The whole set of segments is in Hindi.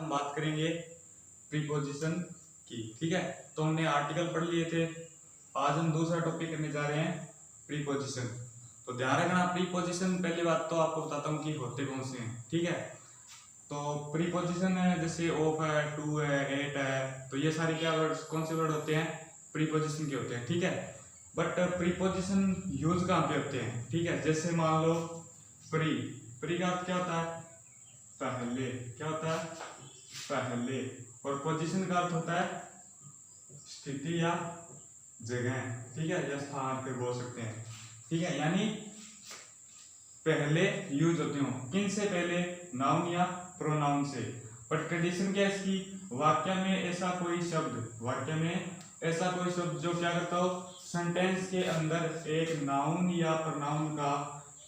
हम बात करेंगे प्रीपोजिशन की। ठीक है, तो हमने आर्टिकल पढ़ लिए थे, आज हम दूसरा टॉपिक करने जा रहे हैं प्रीपोजिशन। तो ध्यान रखना, प्रीपोजिशन पहली बात तो आपको बताता हूँ कि होते कौन से हैं। ठीक है, तो प्रीपोजिशन है जैसे ऑफ है, टू है, एट है, तो ये सारे क्या वर्ड्स, कौन से वर्ड होते हैं, प्रीपोजिशन के होते हैं। ठीक है, बट प्रीपोजिशन यूज कहाँ पे होते हैं। ठीक है, जैसे मान लो प्री का अर्थ क्या होता है, पहले। क्या होता है, पहले। और पोजीशन का अर्थ होता है स्थिति या जगह। ठीक है, या स्थान पे बोल सकते हैं। ठीक है, यानी पहले यूज होते हो, किन से पहले, नाउन या प्रोनाउन से। पर ट्रेडिशन क्या है इसकी, वाक्य में ऐसा कोई शब्द जो क्या करता हो, सेंटेंस के अंदर एक नाउन या प्रोनाउन का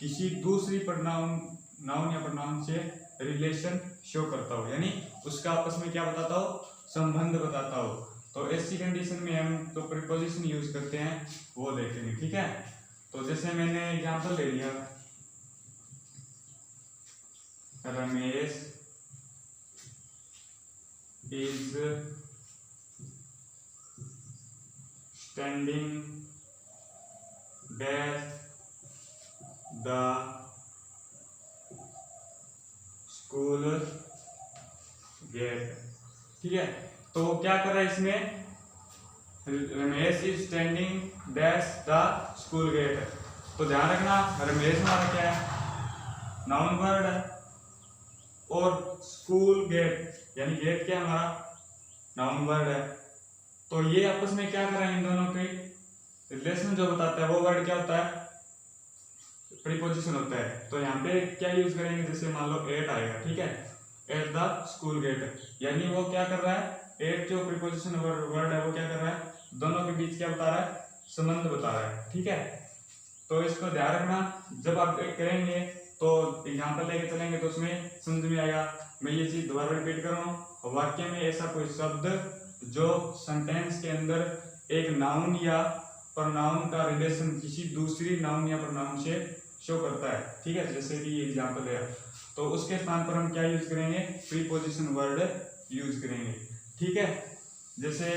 किसी दूसरी नाउन या प्रोनाउन से रिलेशन शो करता हो, यानी उसका आपस में क्या बताता हो, संबंध बताता हो। तो ऐसी कंडीशन में हम तो प्रीपोजिशन यूज करते हैं, वो देखेंगे। ठीक है, तो जैसे मैंने एग्जांपल ले लिया, Ramesh is standing at the school gate. ठीक है, तो क्या कर रहा है इसमें, Ramesh is standing dash the school gate. तो ध्यान रखना, रमेश हमारा क्या है, नाउन वर्ड है, और स्कूल गेट यानी गेट क्या हमारा, नाउन वर्ड है। तो ये आपस में क्या कर रहे हैं, इन दोनों के रिलेशन जो बताता है वो वर्ड क्या होता है, प्रीपोजिशन होता है। तो यहाँ पे क्या यूज करेंगे, जैसे मान लो एट आएगा। ठीक है, एट द स्कूल गेट, यानी वो क्या कर रहा है, एट जो प्रीपोजिशन वर्ड है वो क्या कर रहा है, दोनों के बीच क्या बता रहा है, संबंध बता रहा है। ठीक है, तो इसको ध्यान रखना, जब आप करेंगे तो एग्जाम्पल लेके चलेंगे तो उसमें समझ में आएगा। मैं ये चीज दोबारा रिपीट कर रहा हूँ, वाक्य में ऐसा कोई शब्द जो सेंटेंस के अंदर एक नाउन या प्रोनाउन का रिलेशन किसी दूसरी नाउन या प्रोनाउन से शो करता है। ठीक है, जैसे कि एग्जांपल है, तो उसके स्थान पर हम क्या यूज करेंगे, प्रीपोजिशन वर्ड यूज करेंगे। ठीक है, जैसे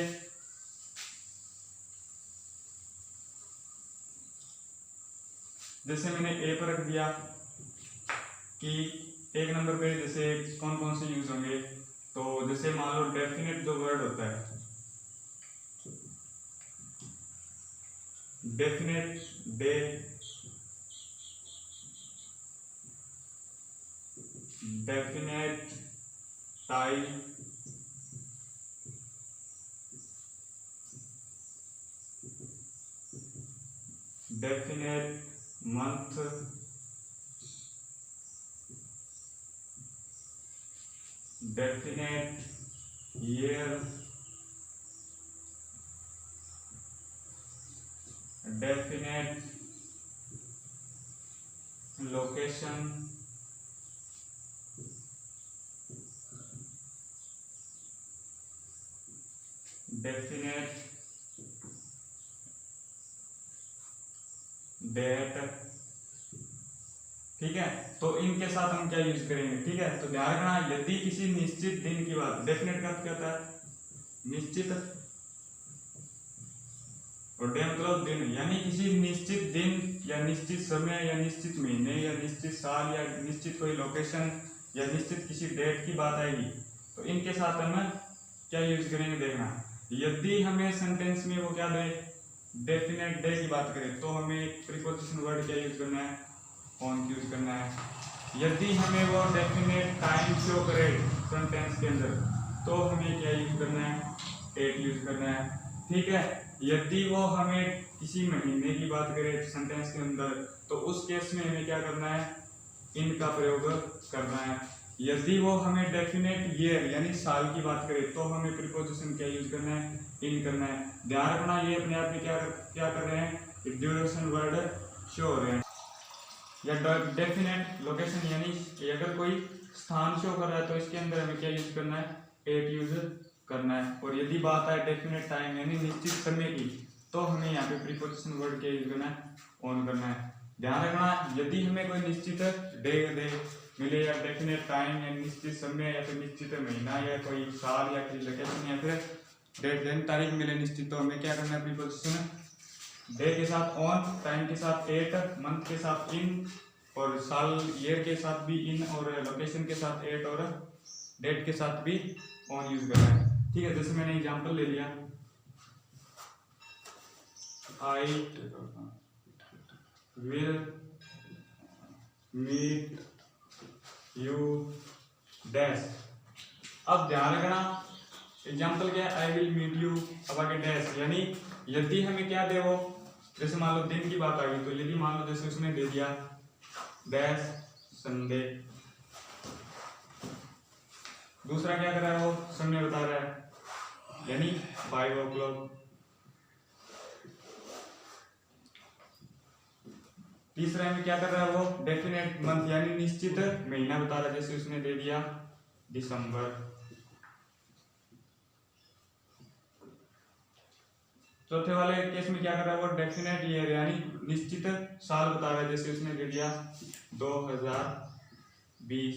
मैंने ए पर रख दिया कि एक नंबर पे जैसे कौन कौन से यूज होंगे, तो जैसे मान लो डेफिनेट जो वर्ड होता है, definite, day, definite time, definite month, definite year, definite location, definite date. ठीक है, तो इनके साथ हम क्या यूज करेंगे। ठीक है, तो ध्यान रखना, यदि किसी निश्चित दिन की बात, डेफिनेट का क्या होता है, निश्चित, और डे मतलब दिन, यानी किसी निश्चित दिन या निश्चित समय या निश्चित महीने या निश्चित साल या निश्चित कोई लोकेशन या निश्चित किसी डेट की बात आएगी, तो इनके साथ हम क्या यूज करेंगे, देखना। यदि हमें सेंटेंस में वो क्या दे, डेफिनेट डे की बात करें, तो हमें प्रीपोजिशन वर्ड क्या यूज करना है, ऑन यूज करना है। यदि हमें वो डेफिनेट टाइम शो करे सेंटेंस के अंदर, तो हमें क्या यूज करना है, एट यूज करना है। ठीक है, यदि वो हमें किसी महीने की बात करे सेंटेंस के अंदर, तो उस केस में हमें क्या करना है, इन का प्रयोग करना है। यदि वो हमें डेफिनेट ईयर यानी साल की बात करे, तो हमें प्रीपोजिशन क्या यूज करना है, इन करना है। ध्यान रखना, ये अपने आप में क्या कर रहे हैं, ड्यूरेशन वर्ड शो हो रहे हैं। या डेफिनेट लोकेशन, यानी अगर कोई स्थान शो कर रहा है तो इसके अंदर हमें क्या यूज करना है, एट यूज करना है। और यदि बात है डेफिनेट टाइम यानी निश्चित समय की, तो हमें यहाँ पे प्रीपोजिशन वर्ड क्या यूज करना है, ऑन करना है। ध्यान रखना, यदि हमें कोई निश्चित डे दे मिले या डेफिनेट टाइम या निश्चित समय या फिर निश्चित महीना या कोई साल या फिर लोकेशन या फिर डेट दिन तारीख मिले निश्चित, तो हमें क्या करना है प्रीपोजिशन डे के साथ ऑन, टाइम के साथ एट, मंथ के साथ इन और साल ईयर के साथ भी इन और लोकेशन के साथ एट और डेट के साथ भी ऑन यूज करना है। ठीक है, जैसे मैंने एग्जांपल ले लिया, I will meet you dash. अब ध्यान रखना एग्जांपल क्या है, आई विल मीट यू, अब आगे डैश, यानी यदि हमें क्या दे वो, जैसे मान लो दिन की बात आ गई, तो यदि मान लो जैसे उसने दे दिया डैश संडे, दूसरा क्या कर रहा है वो समय बता रहा है यानी 5 o'clock, तीसरा में क्या कर रहा है वो डेफिनेट मंथ यानी निश्चित महीना बता रहा है, जैसे उसने दे दिया दिसंबर, चौथे वाले केस में क्या कर रहा है वो डेफिनेट ईयर यानी निश्चित साल बता रहा है, जैसे उसने दे दिया 2020,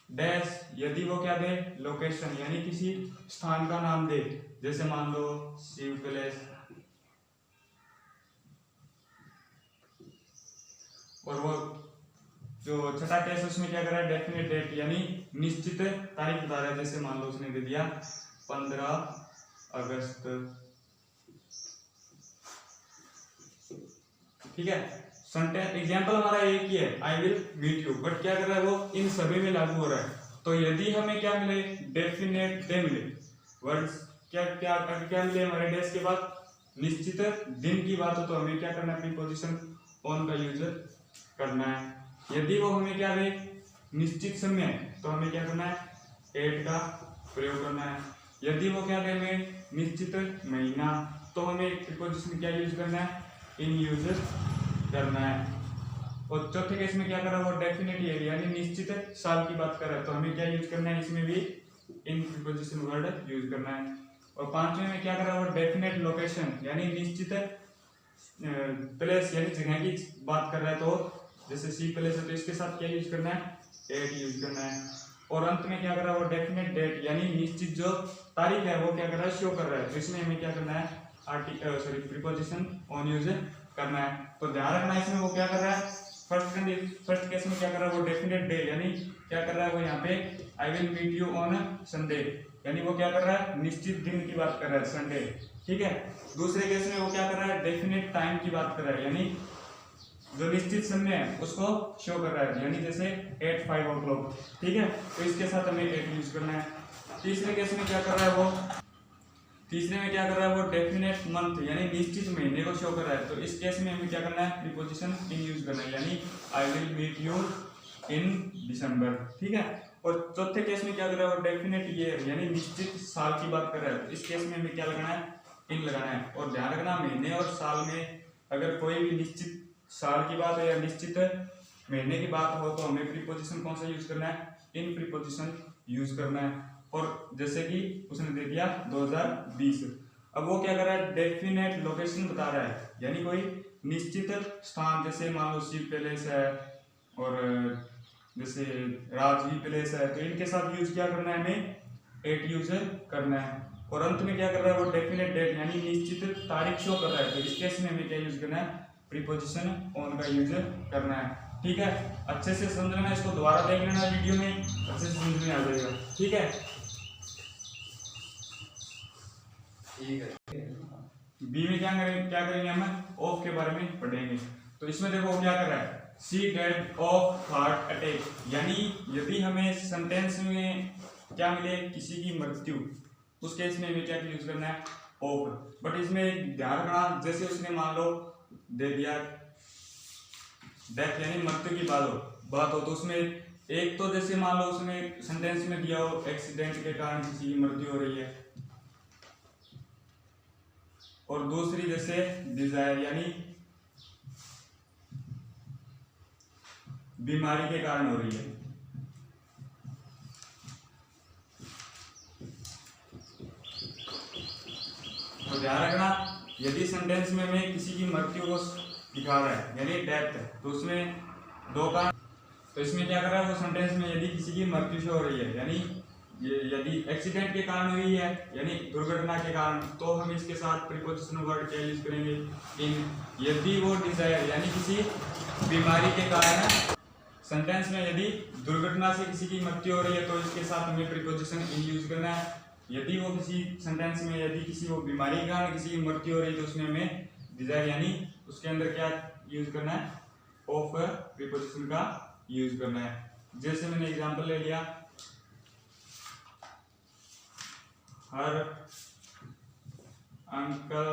डैश यदि वो क्या दे लोकेशन यानी किसी स्थान का नाम दे, जैसे मान लो शिव पैलेस, और वो जो छठा केस उसमें क्या कर रहा है डेफिनेट डेट यानी निश्चित तारीख बता रहा है, जैसे मान लो उसने दे दिया 15 अगस्त। ठीक है, सेंटेंस एग्जांपल हमारा एक ही है I will meet you, but क्या कर रहा है वो इन सभी में लागू हो रहा है। तो यदि हमें क्या मिले डेफिनेट डे मिले, वर्ड्स क्या क्या क्या मिले हमारे डेज के बाद निश्चित दिन की बात हो, तो हमें क्या करना है प्रीपोजिशन ऑन का यूज करना है। यदि वो हमें क्या दे निश्चित समय, तो हमें क्या करना है एट का प्रयोग करना है। यदि वो क्या दे हमें निश्चित महीना, तो हमें प्रीपोजिशन क्या यूज करना है इन यूज करना है। और चौथे केस में क्या कर रहा है वो डेफिनेट ईयर यानी निश्चित साल की बात कर रहा है, तो हमें क्या यूज करना है इसमें भी इन प्रीपोजिशन वर्ड यूज करना है। और पांचवें में क्या कर रहा है वो डेफिनेट लोकेशन यानी निश्चित प्लेस यानी जगह की बात कर रहा है, तो जैसे सी प्लेस है तो इसके साथ क्या यूज करना है एट यूज करना है। और अंत में क्या कर रहा है वो डेफिनेट डेट यानी निश्चित जो तारीख है वो क्या कर रहा है शो कर रहा है, तो इसमें हमें क्या करना है प्रीपोजिशन ऑन यूज करना है। तो ध्यान रखना इसमें वो क्या कर रहा है फर्स्ट केस में क्या कर रहा है वो डेफिनेट डे यानी क्या कर रहा है वो यहाँ पे I will meet you on Sunday यानी वो क्या कर रहा है निश्चित दिन की बात कर रहा है संडे। ठीक है, दूसरे केस में वो क्या कर रहा है डेफिनेट टाइम की बात कर रहा है यानी जो निश्चित समय है उसको शो कर रहा है, यानी जैसे 5 o'clock। ठीक है, तो इसके साथ हमें 8 यूज करना है। तीसरे केस में क्या कर रहा है वो तीसरे में क्या कर रहा है वो डेफिनेट मंथ यानी निश्चित महीने को शो कर रहा है, तो इस केस में हमें क्या करना है प्रीपोजिशन इन यूज करना है यानी I will meet you in December. ठीक है, और चौथे केस में क्या कर रहा है वो डेफिनेट ईयर यानी निश्चित साल की बात कर रहा है, तो इस केस में हमें क्या लगाना है इन लगाना है। और ध्यान रखना महीने और साल में अगर कोई भी निश्चित साल की बात है या निश्चित महीने की बात हो, तो हमें प्रीपोजिशन कौन सा यूज करना है इन प्रीपोजिशन यूज करना है। और जैसे कि उसने दे दिया 2020, अब वो क्या कर रहा है डेफिनेट लोकेशन बता रहा है यानी कोई निश्चित स्थान, जैसे मान लो शिव पैलेस है और जैसे राजवी पैलेस है, तो इनके साथ यूज क्या करना है हमें 8 यूज करना है। और अंत में क्या कर रहा है वो डेफिनेट डेट यानी निश्चित तारीख शो कर रहा है, तो इस केस में हमें क्या यूज करना है प्रीपोजिशन ऑन का यूज करना है। ठीक है, अच्छे से समझना, इसको दोबारा देख लेना वीडियो में, अच्छे से समझ में आ जाएगा। ठीक है, बी में क्या करेंगे हम ऑफ के बारे में पढ़ेंगे। तो इसमें देखो क्या कर रहा है सी डेड ऑफ हार्ट अटैक, यानी यदि हमें सेंटेंस में क्या मिले किसी की मृत्यु, उस केस में हमें क्या यूज करना है ऑफ। बट इसमें ध्यान रखना जैसे उसने मान लो दे दिया डेथ यानी मृत्यु की बात हो, तो उसमें एक तो जैसे मान लो उसने सेंटेंस में दिया हो एक्सीडेंट के कारण किसी की मृत्यु हो रही है, और दूसरी जैसे डिजायर यानी बीमारी के कारण हो रही है। तो ध्यान रखना यदि सेंटेंस में हमें किसी की मृत्यु को दिखा रहा है यानी डेथ, तो उसमें दो कारण, तो इसमें क्या कर रहा है वो सेंटेंस में, यदि किसी की मृत्यु से हो रही है, यानी यदि एक्सीडेंट के कारण हुई है यानी दुर्घटना के कारण, तो हम इसके साथ प्रीपोजिशनल वर्ड क्या यूज करेंगे, इन। यदि वो डिजायर यानी किसी बीमारी के कारण, सेंटेंस में यदि दुर्घटना से किसी की मृत्यु हो रही है तो इसके साथ हमें प्रीपोजिशन इन यूज करना है। यदि वो किसी सेंटेंस में यदि किसी वो बीमारी के कारण किसी की मृत्यु हो रही है तो उसमें हमें डिजायर यानी उसके अंदर क्या यूज करना है, ऑफ प्रीपोजिशन का यूज करना है। जैसे मैंने एग्जांपल ले लिया, हर अंकल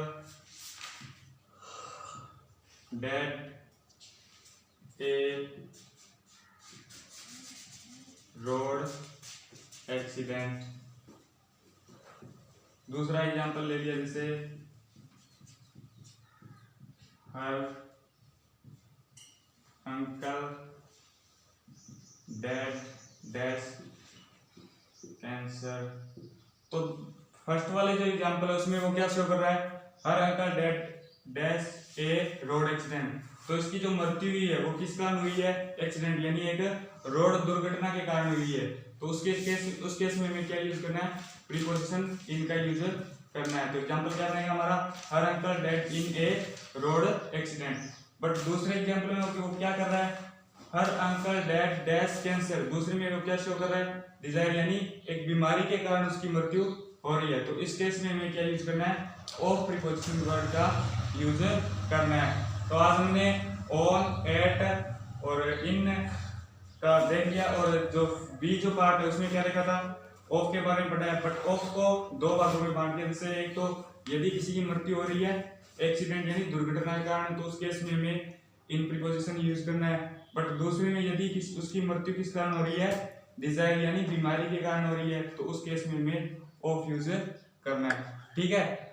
डेड ए रोड एक्सीडेंट। दूसरा एग्जांपल ले लिया, जैसे हर अंकल डेड डैश कैंसर। तो फर्स्ट वाले जो एग्जांपल है उसमें वो क्या शो कर रहा है, हर अंकल डेड डैश ए रोड एक्सीडेंट। तो इसकी जो मृत्यु हुई है वो किस कारण हुई है, एक्सीडेंट यानी एक रोड दुर्घटना के कारण हुई है। तो उस केस में हमें क्या यूज करना है, प्रीपोजिशन इन का यूज करना है। तो एग्जांपल क्या रहेगा हमारा, हर uncle dead in A road accident. But दूसरे एग्जांपल में वो क्या कर रहा है, हर अंकल डेड डैश कैंसर। दूसरे में वो क्या शो कर रहा है, डिजायर यानी एक बीमारी के कारण उसकी मृत्यु हो रही है। तो इस केस में हमें क्या यूज करना है, ऑफ प्रीपोजिशन वर्ड का यूज करना है। तो आज हमने ऑन, एट और इन का देख लिया, और जो बी जो पार्ट है उसमें क्या लिखा था, ऑफ के बारे में पढ़ा है। बट ऑफ को दो भागों में बांट दिया, जैसे एक तो यदि किसी की मृत्यु हो रही है एक्सीडेंट यानी दुर्घटना के कारण, तो उस केस में हमें इन प्रीपोजिशन यूज करना है। बट दूसरे में यदि उसकी मृत्यु किस कारण हो रही है, डिजायर यानी बीमारी के कारण हो रही है, तो उस केस में हमें ऑफ यूज करना है। ठीक है।